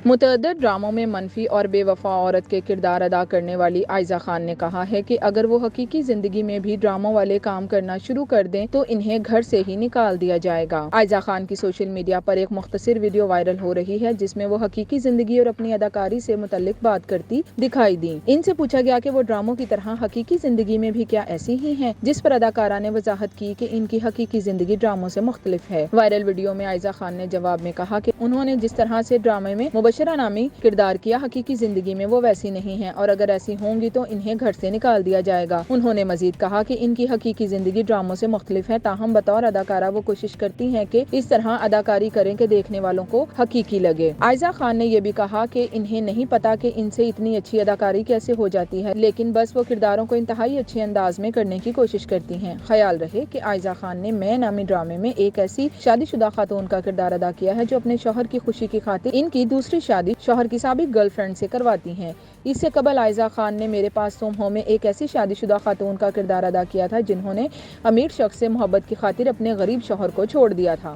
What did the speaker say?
متعدد ڈراموں میں منفی اور بے وفا عورت کے کردار ادا کرنے والی عائزہ خان نے کہا ہے کہ اگر وہ حقیقی زندگی میں بھی ڈراموں والے کام کرنا شروع کر دیں تو انہیں گھر سے ہی نکال دیا جائے گا۔ عائزہ خان کی سوشل میڈیا پر ایک مختصر ویڈیو وائرل ہو رہی ہے جس میں وہ حقیقی زندگی اور اپنی اداکاری سے متعلق بات کرتی دکھائی دیں۔ ان سے پوچھا گیا کہ وہ ڈراموں کی طرح حقیقی زندگی میں بھی کیا ایسی ہی ہیں، جس پر اداکارہ نے وضاحت کی کہ ان کی حقیقی زندگی ڈراموں سے مختلف ہے۔ وائرل ویڈیو میں عائزہ خان نے جواب میں کہا کہ انہوں نے جس طرح سے ڈرامے میں مبشرہ نامی کردار کیا، حقیقی زندگی میں وہ ویسی نہیں ہیں اور اگر ایسی ہوں گی تو انہیں گھر سے نکال دیا جائے گا۔ انہوں نے مزید کہا کہ ان کی حقیقی زندگی ڈراموں سے مختلف ہے، تاہم بطور اداکارہ وہ کوشش کرتی ہیں کہ اس طرح اداکاری کریں کہ دیکھنے والوں کو حقیقی لگے۔ عائزہ خان نے یہ بھی کہا کہ انہیں نہیں پتا کہ ان سے اتنی اچھی اداکاری کیسے ہو جاتی ہے، لیکن بس وہ کرداروں کو انتہائی اچھے انداز میں کرنے کی کوشش کرتی ہیں۔ خیال رہے کہ عائزہ خان نے میں نامی ڈرامے میں ایک ایسی شادی شدہ خاتون کا کردار ادا کیا ہے جو اپنے شوہر کی خوشی کی خاطر ان کی دوسری شادی شوہر کی سابق گرل فرینڈ سے کرواتی ہیں۔ اس سے قبل عائزہ خان نے میرے پاس تم ہو میں ایک ایسی شادی شدہ خاتون کا کردار ادا کیا تھا جنہوں نے امیر شخص سے محبت کی خاطر اپنے غریب شوہر کو چھوڑ دیا تھا۔